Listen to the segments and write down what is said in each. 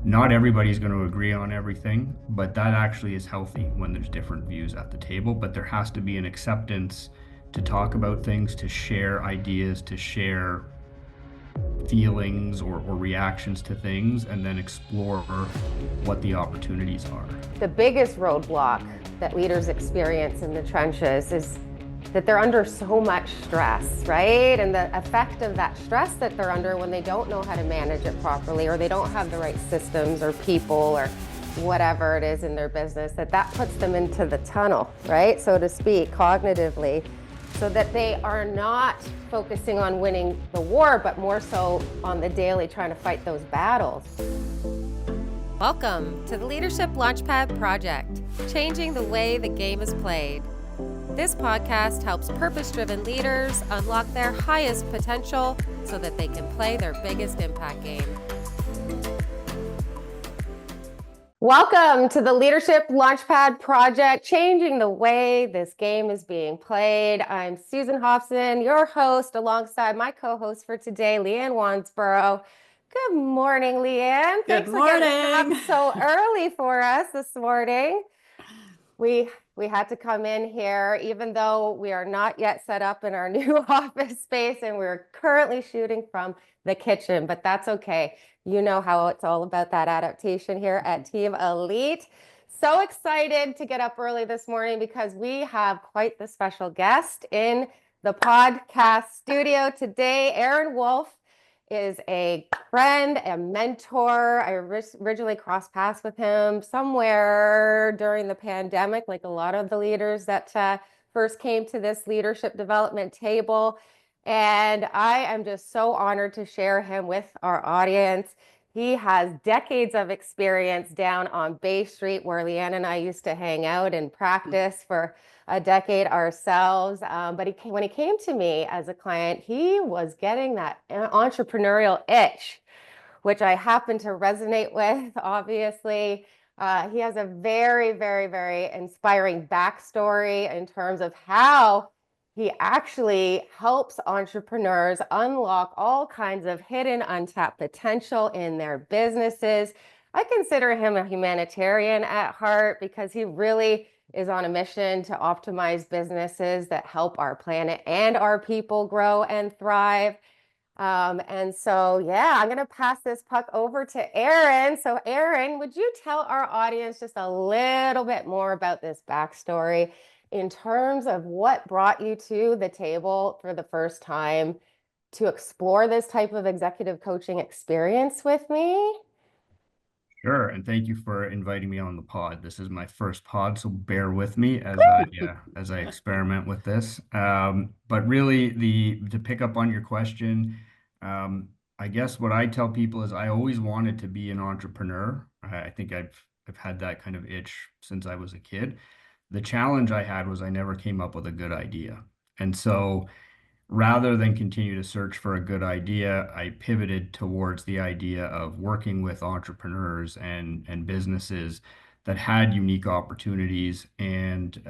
Not everybody's going to agree on everything, but that actually is healthy when there's different views at the table. But there has to be an acceptance to talk about things, to share ideas, to share feelings or reactions to things, and then explore what the opportunities are. The biggest roadblock that leaders experience in the trenches is that they're under so much stress, right? And the effect of that stress that they're under when they don't know how to manage it properly, or they don't have the right systems or people or whatever it is in their business, that puts them into the tunnel, right? So to speak, cognitively, so that they are not focusing on winning the war, but more so on the daily trying to fight those battles. Welcome to the Leadership Launchpad Project, changing the way the game is played. This podcast helps purpose-driven leaders unlock their highest potential so that they can play their biggest impact game. Welcome to the Leadership Launchpad Project, changing the way this game is being played. I'm Susan Hobson, your host, alongside my co-host for today, Liane Wansbrough. Good morning, Liane. Good Thanks morning. for getting up so early for us this morning. We had to come in here, even though we are not yet set up in our new office space, and we're currently shooting from the kitchen, but that's okay. You know how it's all about that adaptation here at Team Elite. So excited to get up early this morning because we have quite the special guest in the podcast studio today. Aaron Wolfe is a friend, a mentor. I originally crossed paths with him somewhere during the pandemic, like a lot of the leaders that first came to this leadership development table. And I am just so honored to share him with our audience. He has decades of experience down on Bay Street, where Liane and I used to hang out and practice for a decade ourselves. But when he came to me as a client, he was getting that entrepreneurial itch, which I happen to resonate with, obviously. He has a very, very, very inspiring backstory in terms of how he actually helps entrepreneurs unlock all kinds of hidden, untapped potential in their businesses. I consider him a humanitarian at heart because he really is on a mission to optimize businesses that help our planet and our people grow and thrive. And so, I'm going to pass this puck over to Aaron. So Aaron, would you tell our audience just a little bit more about this backstory in terms of what brought you to the table for the first time to explore this type of executive coaching experience with me? Sure, and thank you for inviting me on the pod. This is my first pod, so bear with me as I experiment with this. But really, the to pick up on your question, I guess what I tell people is I always wanted to be an entrepreneur. I think I've had that kind of itch since I was a kid. The challenge I had was I never came up with a good idea, and so rather than continue to search for a good idea, I pivoted towards the idea of working with entrepreneurs and businesses that had unique opportunities and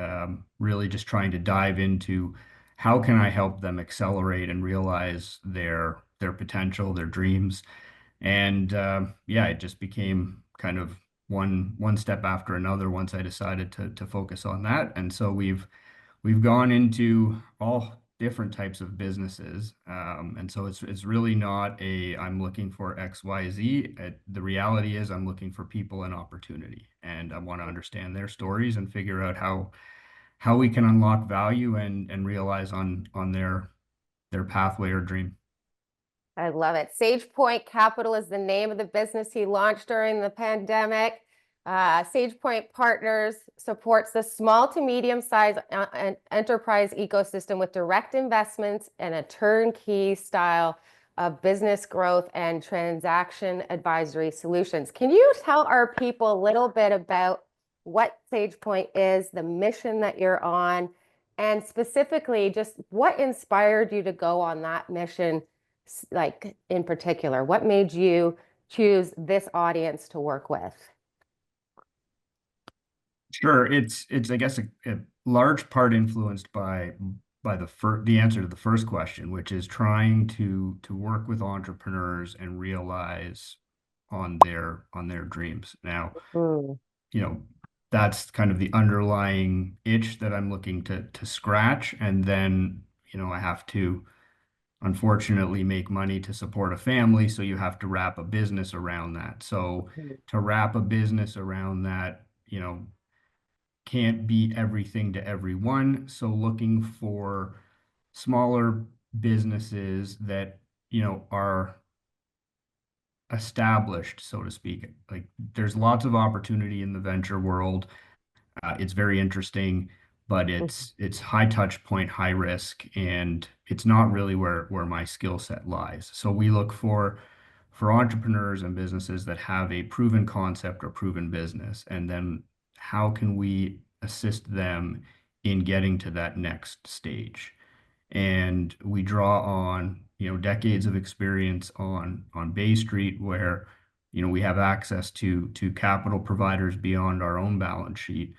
really just trying to dive into how can I help them accelerate and realize their potential, their dreams. And it just became kind of one step after another once I decided to focus on that. And so we've gone into all different types of businesses. And so it's really not I'm looking for X, Y, Z. The reality is I'm looking for people and opportunity. And I want to understand their stories and figure out how we can unlock value and realize on their pathway or dream. I love it. SagePoint Capital is the name of the business he launched during the pandemic. SagePoint Partners supports the small to medium-sized enterprise ecosystem with direct investments and a turnkey style of business growth and transaction advisory solutions. Can you tell our people a little bit about what SagePoint is, the mission that you're on, and specifically just what inspired you to go on that mission, like in particular? What made you choose this audience to work with? Sure, it's I guess a large part influenced by the answer to the first question, which is trying to work with entrepreneurs and realize on their dreams. Now, Mm, you know, that's kind of the underlying itch that I'm looking to scratch. And then, I have to unfortunately make money to support a family, so you have to wrap a business around that. So mm, to wrap a business around that, can't be everything to everyone. So looking for smaller businesses that, are established, so to speak. Like there's lots of opportunity in the venture world. It's very interesting, but mm. it's high touch point, high risk, and it's not really where my skill set lies. So we look for entrepreneurs and businesses that have a proven concept or proven business, and then how can we assist them in getting to that next stage? And we draw on decades of experience on Bay Street, where we have access to capital providers beyond our own balance sheet.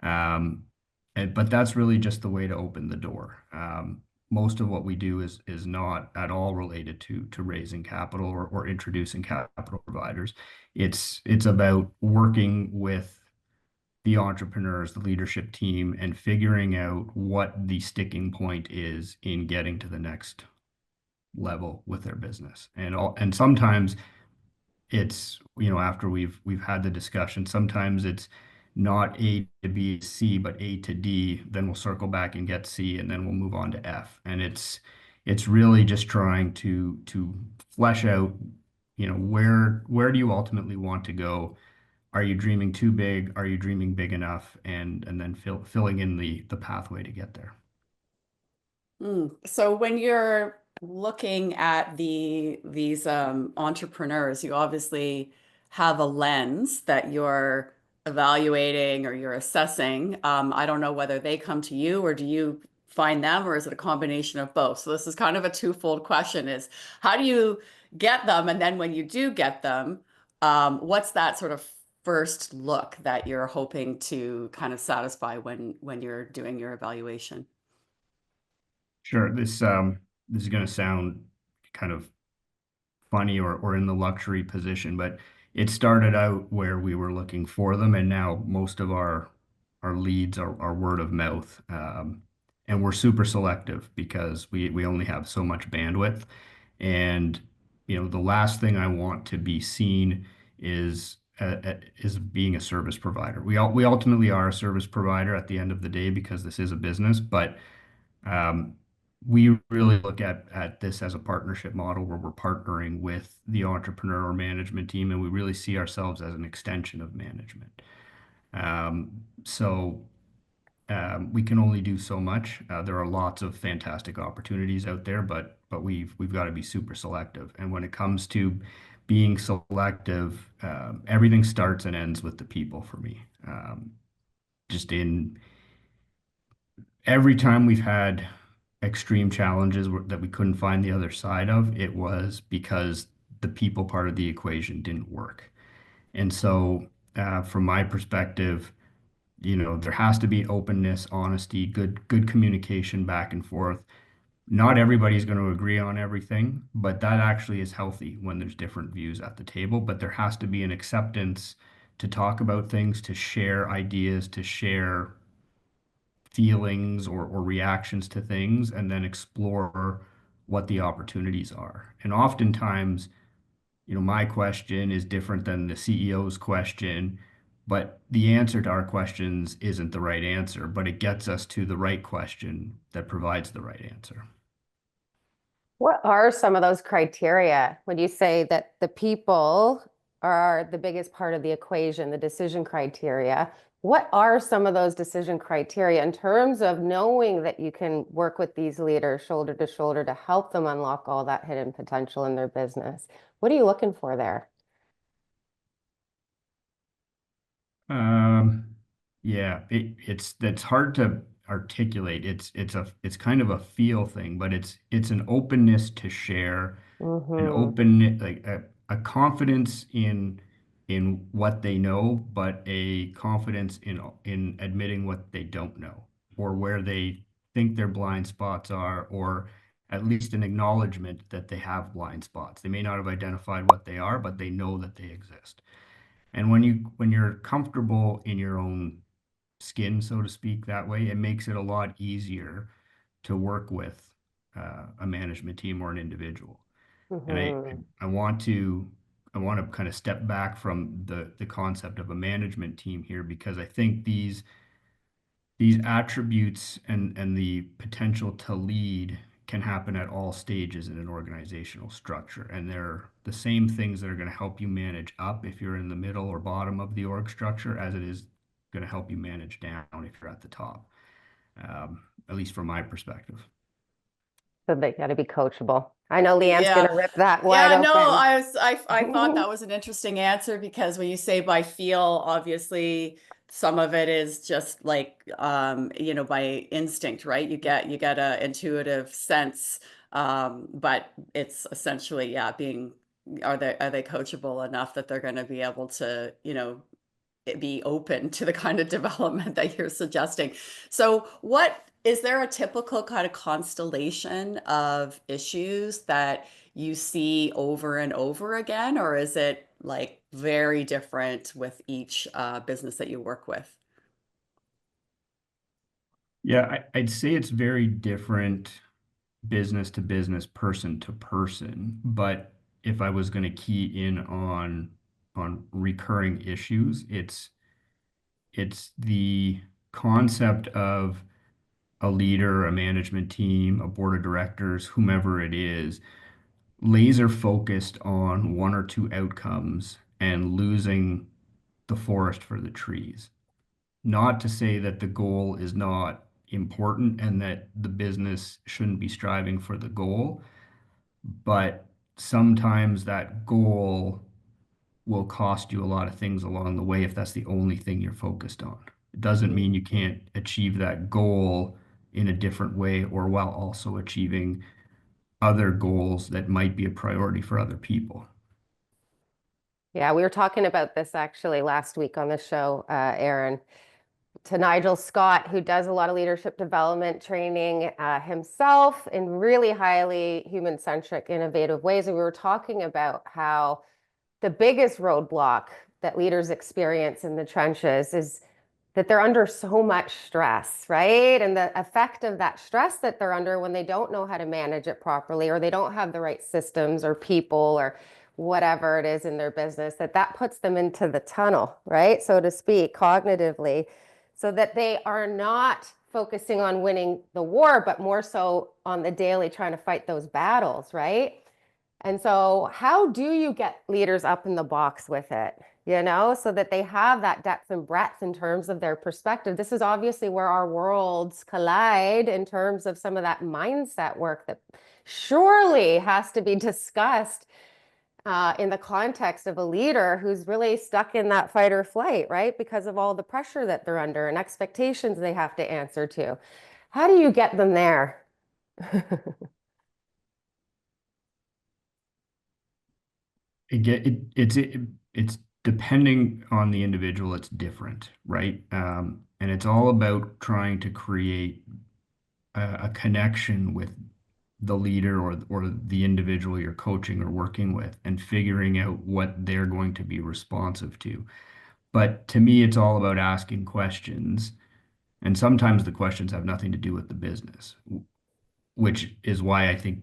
But that's really just the way to open the door. Most of what we do is not at all related to raising capital or introducing capital providers. It's about working with the entrepreneurs, the leadership team, and figuring out what the sticking point is in getting to the next level with their business. And sometimes it's, after we've had the discussion, sometimes it's not A to B to C, but A to D, then we'll circle back and get C, and then we'll move on to F. And it's really just trying to flesh out, where do you ultimately want to go? Are you dreaming too big? Are you dreaming big enough? And then filling in the pathway to get there. So when you're looking at these entrepreneurs, you obviously have a lens that you're evaluating or you're assessing. I don't know whether they come to you or do you find them, or is it a combination of both? So this is kind of a twofold question: is how do you get them, and then when you do get them, what's that sort of first look that you're hoping to kind of satisfy when you're doing your evaluation? Sure. This is going to sound kind of funny or in the luxury position, but it started out where we were looking for them, and now most of our leads are word of mouth. And we're super selective because we only have so much bandwidth. And the last thing I want to be seen is being a service provider. We ultimately are a service provider at the end of the day because this is a business, but um, we really look at this as a partnership model where we're partnering with the entrepreneur or management team, and we really see ourselves as an extension of management. So we can only do so much. There are lots of fantastic opportunities out there, but we've got to be super selective. And when it comes to being selective, everything starts and ends with the people for me. Just in every time we've had extreme challenges that we couldn't find the other side of, it was because the people part of the equation didn't work. And so, from my perspective, there has to be openness, honesty, good communication back and forth. Not everybody's going to agree on everything, but that actually is healthy when there's different views at the table. But there has to be an acceptance to talk about things, to share ideas, to share feelings or reactions to things, and then explore what the opportunities are. And oftentimes, my question is different than the CEO's question, but the answer to our questions isn't the right answer, but it gets us to the right question that provides the right answer. What are some of those criteria when you say that the people are the biggest part of the equation, the decision criteria? What are some of those decision criteria in terms of knowing that you can work with these leaders shoulder to shoulder to help them unlock all that hidden potential in their business? What are you looking for there? Um, yeah, it's hard to articulate. It's kind of a feel thing, but it's an openness to share, an Mm-hmm. open like a confidence in what they know, but a confidence in admitting what they don't know or where they think their blind spots are, or at least an acknowledgement that they have blind spots. They may not have identified what they are, but they know that they exist. And when you're comfortable in your own skin, so to speak, that way, it makes it a lot easier to work with a management team or an individual. And Mhm. I want to kind of step back from the concept of a management team here because I think these attributes and the potential to lead can happen at all stages in an organizational structure. And they're the same things that are going to help you manage up if you're in the middle or bottom of the org structure as it is going to help you manage down if you're at the top, at least from my perspective. So they got to be coachable. I know Leanne's Yeah. gonna rip that wide Yeah, no, open. I thought that was an interesting answer because when you say by feel, obviously some of it is just like by instinct, right? You get a intuitive sense. But it's essentially, yeah, being are they coachable enough that they're going to be able to, be open to the kind of development that you're suggesting. So what is there a typical kind of constellation of issues that you see over and over again, or is it like very different with each business that you work with? Yeah, I'd say it's very different business to business, person to person. But if I was going to key in on recurring issues, it's the concept of a leader, a management team, a board of directors, whomever it is, laser focused on one or two outcomes and losing the forest for the trees. Not to say that the goal is not important and that the business shouldn't be striving for the goal, but sometimes that goal will cost you a lot of things along the way if that's the only thing you're focused on. It doesn't mean you can't achieve that goal in a different way or while also achieving other goals that might be a priority for other people. Yeah, we were talking about this actually last week on the show, Aaron, to Nigel Scott, who does a lot of leadership development training himself in really highly human-centric, innovative ways. And we were talking about how the biggest roadblock that leaders experience in the trenches is that they're under so much stress, right? And the effect of that stress that they're under when they don't know how to manage it properly, or they don't have the right systems or people or whatever it is in their business, that puts them into the tunnel, right? So to speak, cognitively, so that they are not focusing on winning the war, but more so on the daily trying to fight those battles, right? And so, how do you get leaders up in the box with it, so that they have that depth and breadth in terms of their perspective? This is obviously where our worlds collide in terms of some of that mindset work that surely has to be discussed in the context of a leader who's really stuck in that fight or flight, right? Because of all the pressure that they're under and expectations they have to answer to. How do you get them there? It's depending on the individual, it's different, right? And it's all about trying to create a connection with the leader or the individual you're coaching or working with and figuring out what they're going to be responsive to. But to me, it's all about asking questions. And sometimes the questions have nothing to do with the business, which is why I think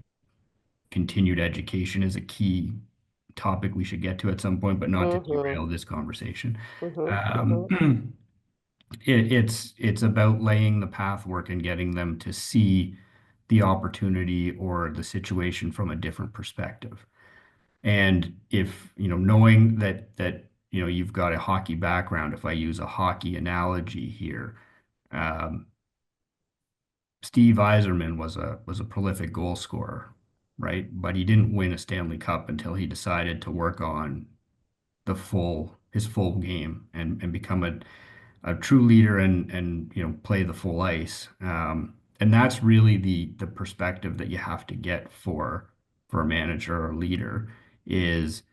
continued education is a key topic we should get to at some point, but not to Mm-hmm, derail this conversation. mm-hmm, mm-hmm. Um, it's about laying the path work and getting them to see the opportunity or the situation from a different perspective. And if, knowing that you've got a hockey background, if I use a hockey analogy here, um, Steve Yzerman was a prolific goal scorer, right? But he didn't win a Stanley Cup until he decided to work on his full game and become a true leader and play the full ice. And that's really the perspective that you have to get for a manager or a leader is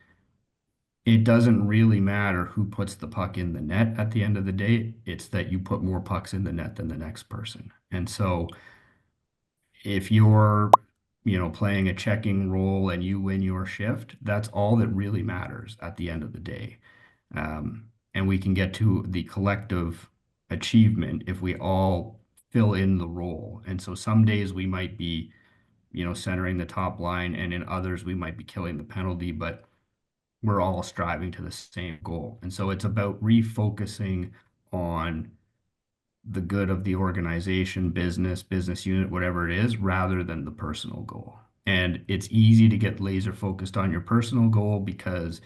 it doesn't really matter who puts the puck in the net at the end of the day. It's that you put more pucks in the net than the next person. And so if you're playing a checking role and you win your shift, that's all that really matters at the end of the day. And we can get to the collective achievement if we all fill in the role. And so some days we might be, centering the top line, and in others we might be killing the penalty, but we're all striving to the same goal. And so it's about refocusing on the good of the organization, business unit, whatever it is, rather than the personal goal. And it's easy to get laser focused on your personal goal because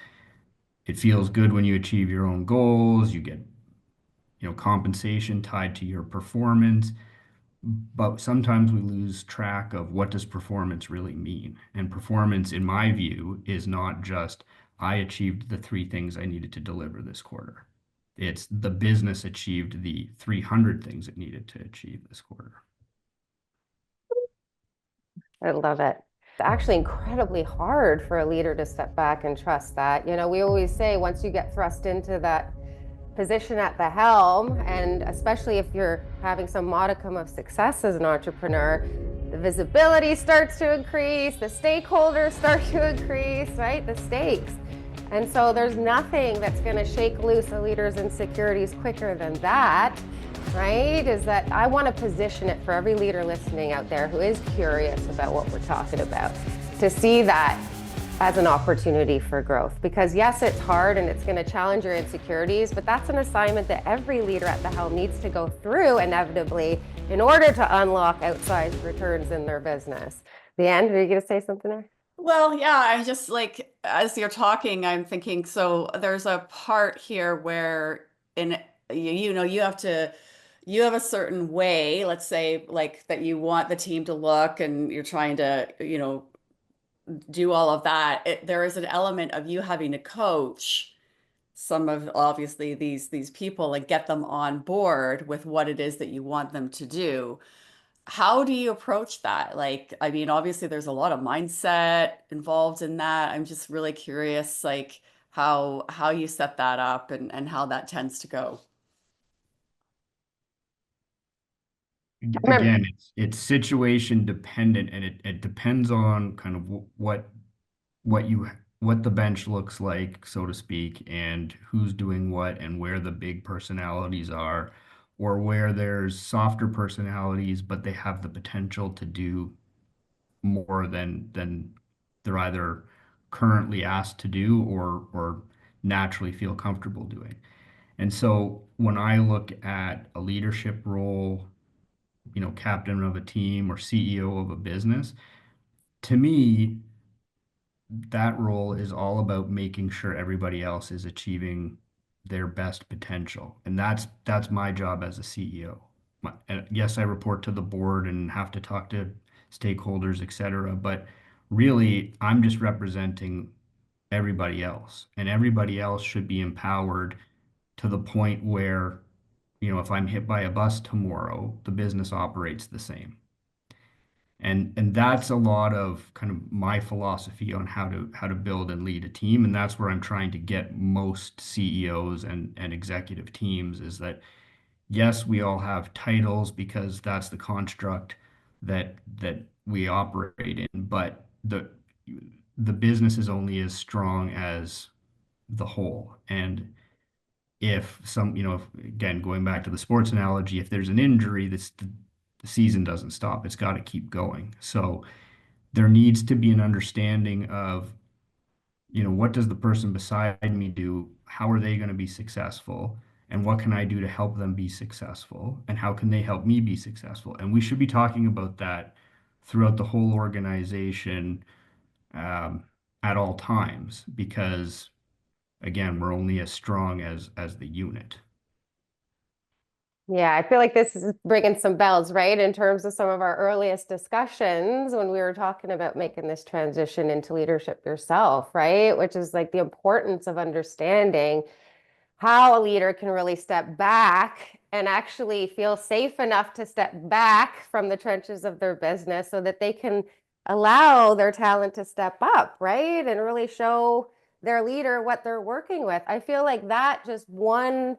it feels good when you achieve your own goals. You get, compensation tied to your performance. But sometimes we lose track of what does performance really mean. And performance, in my view, is not just I achieved the three things I needed to deliver this quarter. It's the business achieved the 300 things it needed to achieve this quarter. I love it. It's actually incredibly hard for a leader to step back and trust that. We always say once you get thrust into that position at the helm, and especially if you're having some modicum of success as an entrepreneur, the visibility starts to increase, the stakeholders start to increase, right? The stakes. And so there's nothing that's going to shake loose a leader's insecurities quicker than that, right? Is that I want to position it for every leader listening out there who is curious about what we're talking about, to see that as an opportunity for growth. Because yes, it's hard and it's going to challenge your insecurities, but that's an assignment that every leader at the helm needs to go through inevitably in order to unlock outsized returns in their business. Leanne, are you going to say something there? Well, yeah, I just like, as you're talking, I'm thinking, so there's a part here where you have a certain way, let's say like that you want the team to look and you're trying to, do all of that. There is an element of you having to coach some of obviously these people and get them on board with what it is that you want them to do. How do you approach that? Like, I mean, obviously there's a lot of mindset involved in that. I'm just really curious, like how you set that up and how that tends to go. Remember, Again, it's situation dependent, and it depends on kind of what you what the bench looks like, so to speak, and who's doing what and where the big personalities are, or where there's softer personalities, but they have the potential to do more than they're either currently asked to do or naturally feel comfortable doing. And so when I look at a leadership role, captain of a team or CEO of a business, to me, that role is all about making sure everybody else is achieving their best potential. And that's my job as a CEO. And yes, I report to the board and have to talk to stakeholders, et cetera, but really I'm just representing everybody else. And everybody else should be empowered to the point where, if I'm hit by a bus tomorrow, the business operates the same. And that's a lot of kind of my philosophy on how to build and lead a team. And that's where I'm trying to get most CEOs and executive teams, is that yes, we all have titles because that's the construct that we operate in, but the business is only as strong as the whole. And if some, again, going back to the sports analogy, if there's an injury, the season doesn't stop. It's got to keep going. So there needs to be an understanding of, what does the person beside me do? How are they going to be successful? And what can I do to help them be successful? And how can they help me be successful? And we should be talking about that throughout the whole organization, um, at all times, because again, we're only as strong as the unit. yeah, I feel like this is bringing some bells, right? In terms of some of our earliest discussions when we were talking about making this transition into leadership yourself, right? Which is like the importance of understanding how a leader can really step back and actually feel safe enough to step back from the trenches of their business so that they can allow their talent to step up, right? And really show their leader what they're working with. I feel like that just one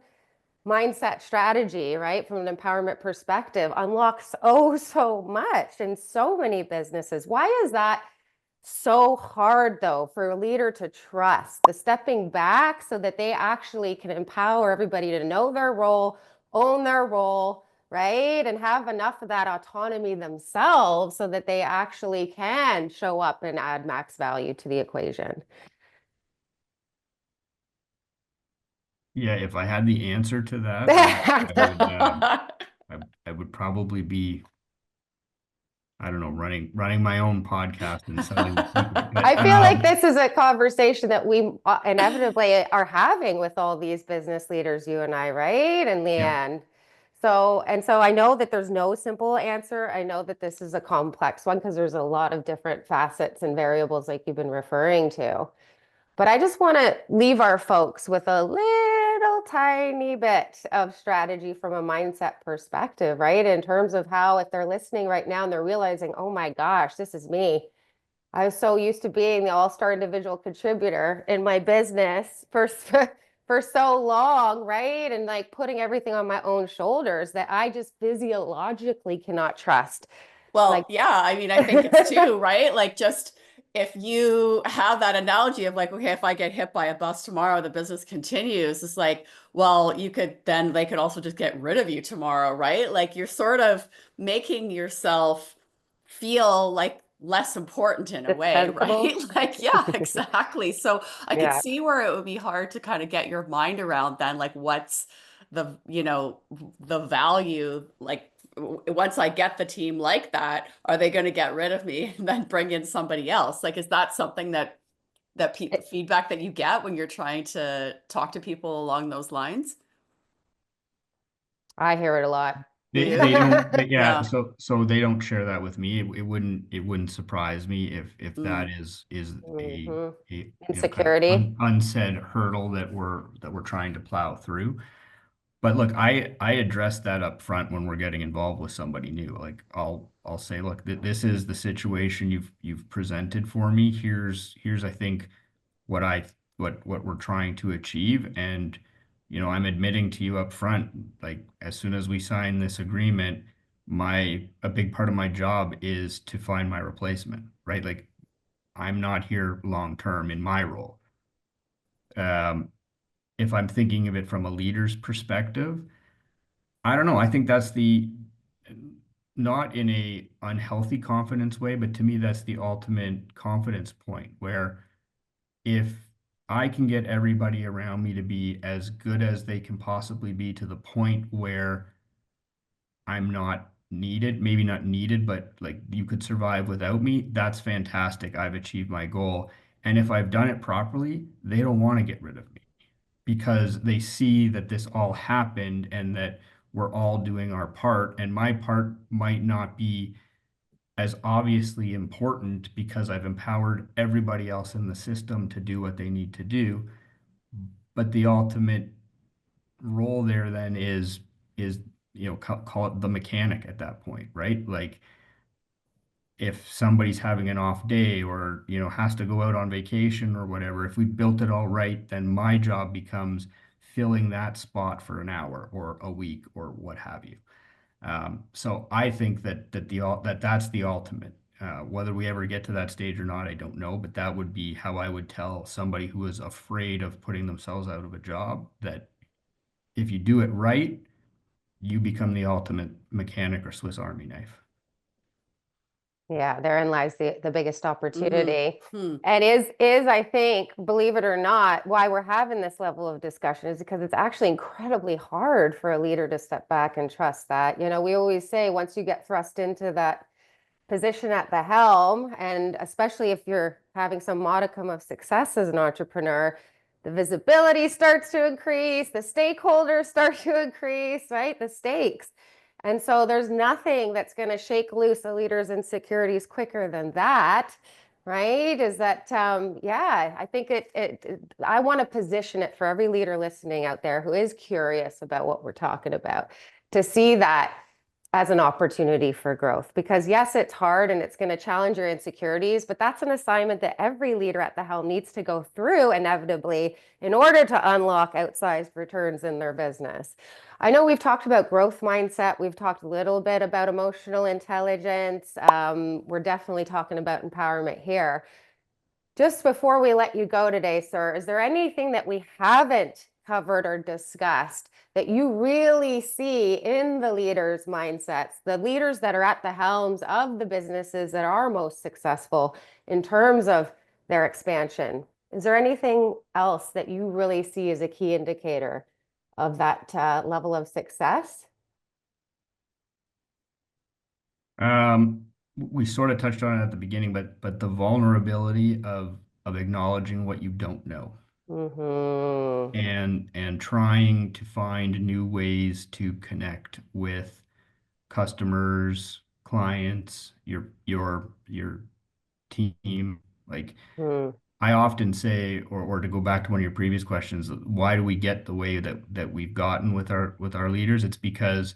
mindset strategy, right, from an empowerment perspective unlocks so much in so many businesses. Why is that so hard, though, for a leader to trust the stepping back so that they actually can empower everybody to know their role, own their role, right, and have enough of that autonomy themselves so that they actually can show up and add max value to the equation? Yeah, if I had the answer to that, I would probably be, I don't know, running my own podcast and selling the secret. But I feel like this is a conversation that we inevitably are having with all these business leaders, you and I, right? And yeah, Leanne. So I know that there's no simple answer. I know that this is a complex one because there's a lot of different facets and variables like you've been referring to. But I just want to leave our folks with a little tiny bit of strategy from a mindset perspective, right? In terms of how, if they're listening right now and they're realizing, oh my gosh, this is me. I was so used to being the all-star individual contributor in my business for so long, right? And like putting everything on my own shoulders that I just physiologically cannot trust. Well, Like, yeah, I mean, I think it's too, right? Like just if you have that analogy of like, okay, if I get hit by a bus tomorrow, the business continues. It's like, well, they could also just get rid of you tomorrow, right? Like you're sort of making yourself feel like less important in a way, right? dispensable. Like, yeah, exactly. So I could Yeah. see where it would be hard to kind of get your mind around then, like what's the value, like once I get the team like that, are they going to get rid of me and then bring in somebody else? Like, is that something that feedback that you get when you're trying to talk to people along those lines? I hear it a lot. Do you? yeah, Yeah. so they don't share that with me. It wouldn't surprise me if that Mm. is Mhm. a kind of Insecurity. unsaid hurdle that we're trying to plow through. But look, I address that up front when we're getting involved with somebody new. Like I'll say, look, this is the situation you've presented for me. Here's I think what I what we're trying to achieve. And I'm admitting to you up front, like as soon as we sign this agreement, my a big part of my job is to find my replacement, right? Like I'm not here long term in my role. Um, if I'm thinking of it from a leader's perspective, I don't know. I think that's the not in a unhealthy confidence way, but to me, that's the ultimate confidence point where if I can get everybody around me to be as good as they can possibly be to the point where I'm not needed, maybe not needed, but like you could survive without me, that's fantastic. I've achieved my goal. And if I've done it properly, they don't want to get rid of me because they see that this all happened and that we're all doing our part. And my part might not be as obviously important because I've empowered everybody else in the system to do what they need to do. But the ultimate role there then is call it the mechanic at that point, right? Like if somebody's having an off day or has to go out on vacation or whatever, if we built it all right, then my job becomes filling that spot for an hour or a week or what have you. So I think that's the ultimate. Whether we ever get to that stage or not, I don't know, but that would be how I would tell somebody who is afraid of putting themselves out of a job that if you do it right, you become the ultimate mechanic or Swiss Army knife. Yeah, therein lies the biggest Mm-hmm. opportunity. Hmm. And is I think, believe it or not, why we're having this level of discussion is because it's actually incredibly hard for a leader to step back and trust that. We always say once you get thrust into that position at the helm, and especially if you're having some modicum of success as an entrepreneur, the visibility starts to increase, the stakeholders start to increase, right? The stakes. And so there's nothing that's going to shake loose a leader's insecurities quicker than that, right? Is that, yeah, I think I want to position it for every leader listening out there who is curious about what we're talking about to see that as an opportunity for growth. Because yes, it's hard and it's going to challenge your insecurities, but that's an assignment that every leader at the helm needs to go through inevitably in order to unlock outsized returns in their business. I know we've talked about growth mindset. We've talked a little bit about emotional intelligence. We're definitely talking about empowerment here. Just before we let you go today, sir, is there anything that we haven't covered or discussed that you really see in the leaders' mindsets, the leaders that are at the helms of the businesses that are most successful in terms of their expansion? Is there anything else that you really see as a key indicator of that level of success? We sort of touched on it at the beginning, but the vulnerability of acknowledging what you don't know Mm-hmm. and trying to find new ways to connect with customers, clients, your team. Like Mm. I often say, or to go back to one of your previous questions, why do we get the way that we've gotten with our leaders? It's because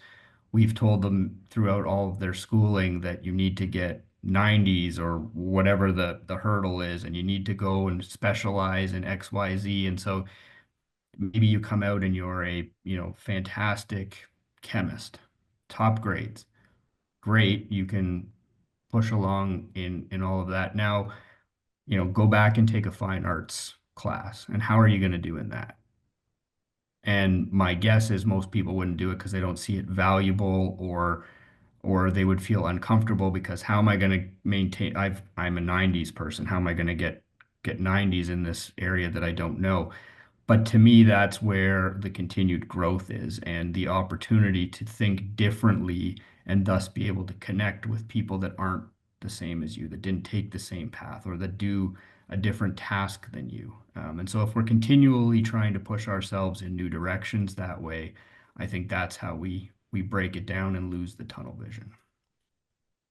we've told them throughout all of their schooling that you need to get 90s or whatever the hurdle is, and you need to go and specialize in XYZ. And so maybe you come out and you're a, fantastic chemist, top grades. Great, you can push along in all of that. Now, go back and take a fine arts class. And how are you going to do in that? And my guess is most people wouldn't do it because they don't see it valuable or they would feel uncomfortable because how am I going to maintain I'm a 90s person. How am I going to get 90s in this area that I don't know? But to me, that's where the continued growth is and the opportunity to think differently and thus be able to connect with people that aren't the same as you, that didn't take the same path or that do a different task than you. And so if we're continually trying to push ourselves in new directions that way, I think that's how we break it down and lose the tunnel vision.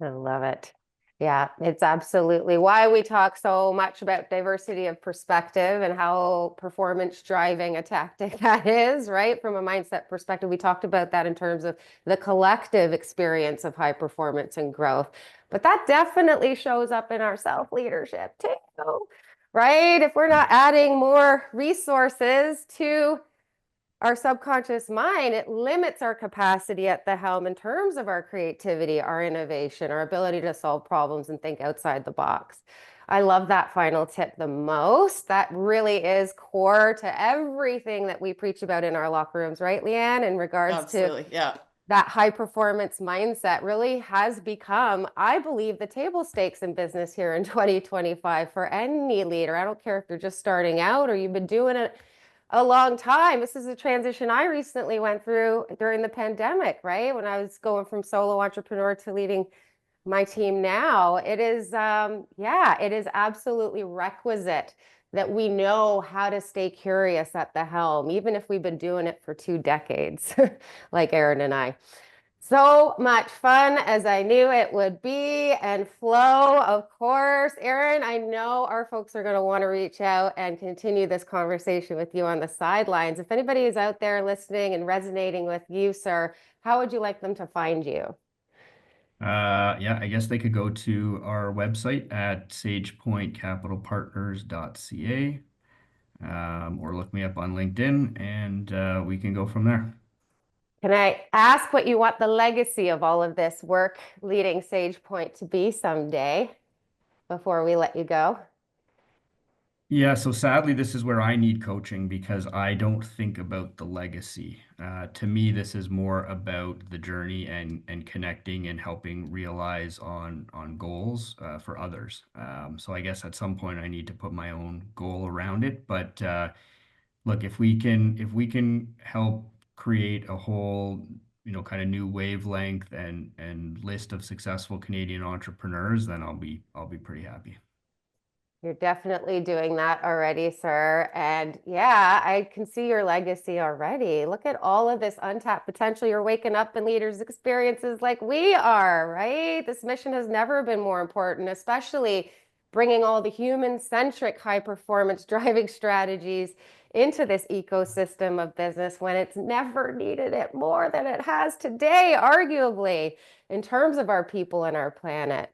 I love it. Yeah, it's absolutely why we talk so much about diversity of perspective and how performance driving a tactic that is, right? From a mindset perspective, we talked about that in terms of the collective experience of high performance and growth. But that definitely shows up in our self leadership too, right? If we're not adding more resources to our subconscious mind, it limits our capacity at the helm in terms of our creativity, our innovation, our ability to solve problems and think outside the box. I love that final tip the most. That really is core to everything that we preach about in our locker rooms, right, Liane? In regards to Absolutely. Yeah. that high performance mindset really has become, I believe, the table stakes in business here in 2025 for any leader. I don't care if you're just starting out or you've been doing it a long time. This is a transition I recently went through during the pandemic, right? When I was going from solo entrepreneur to leading my team now. It is, yeah, it is absolutely requisite that we know how to stay curious at the helm, even if we've been doing it for 2 decades, like Aaron and I. So much fun as I knew it would be, and flow, of course. Aaron, I know our folks are going to want to reach out and continue this conversation with you on the sidelines. If anybody is out there listening and resonating with you, sir, how would you like them to find you? Yeah, I guess they could go to our website at sagepointcapitalpartners.ca, or look me up on LinkedIn and we can go from there. Can I ask what you want the legacy of all of this work leading SagePoint to be someday before we let you go? Yeah, so sadly, this is where I need coaching because I don't think about the legacy. To me, this is more about the journey and connecting and helping realize on goals for others. So I guess at some point I need to put my own goal around it. But look, if we can help create a whole, kind of new wavelength and list of successful Canadian entrepreneurs, then I'll be pretty happy. You're definitely doing that already, sir. And yeah, I can see your legacy already. Look at all of this untapped potential. You're waking up in leaders' experiences like we are, right? This mission has never been more important, especially bringing all the human-centric high-performance driving strategies into this ecosystem of business when it's never needed it more than it has today, arguably, in terms of our people and our planet.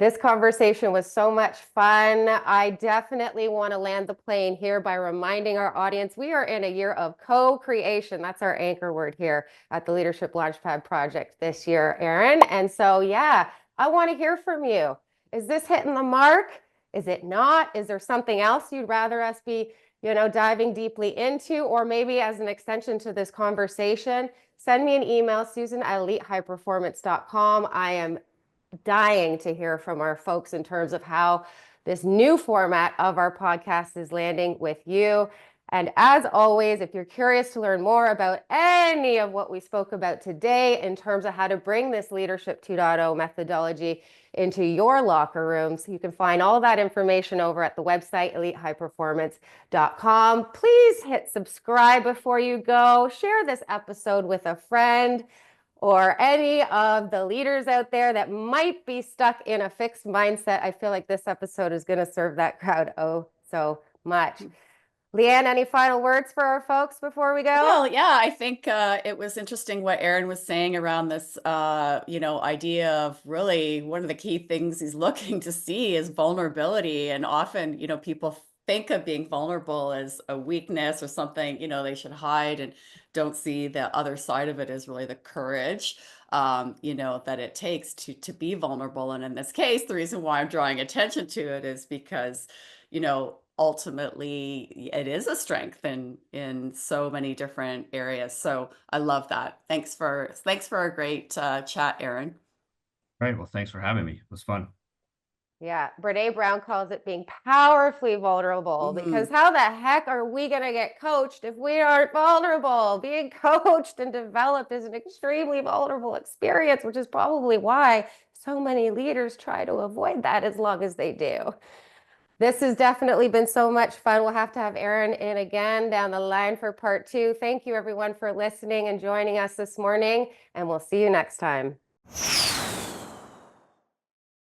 This conversation was so much fun. I definitely want to land the plane here by reminding our audience we are in a year of co-creation. That's our anchor word here at the Leadership Launchpad Project this year, Aaron. And so, yeah, I want to hear from you. Is this hitting the mark? Is it not? Is there something else you'd rather us be, diving deeply into? Or maybe as an extension to this conversation, send me an email, susan@elitehighperformance.com. I am dying to hear from our folks in terms of how this new format of our podcast is landing with you. And as always, if you're curious to learn more about any of what we spoke about today in terms of how to bring this Leadership 2.0 methodology into your locker rooms, you can find all that information over at the website, elitehighperformance.com. Please hit subscribe before you go. Share this episode with a friend or any of the leaders out there that might be stuck in a fixed mindset. I feel like this episode is going to serve that crowd so much. Liane, any final words for our folks before we go? Well, yeah, I think it was interesting what Aaron was saying around this, idea of really one of the key things he's looking to see is vulnerability. And often, people think of being vulnerable as a weakness or something, they should hide and don't see the other side of it as really the courage, that it takes to be vulnerable. And in this case, the reason why I'm drawing attention to it is because, ultimately it is a strength in so many different areas. So I love that. Thanks for a great chat, Aaron. Right. Well, thanks for having me. It was fun. Yeah, Brene Brown calls it being powerfully vulnerable, because how the heck are we going to get coached if we aren't vulnerable? Being coached and developed is an extremely vulnerable experience, which is probably why so many leaders try to avoid that as long as they do. This has definitely been so much fun. We'll have to have Aaron in again down the line for part 2. Thank you, everyone, for listening and joining us this morning, and we'll see you next time.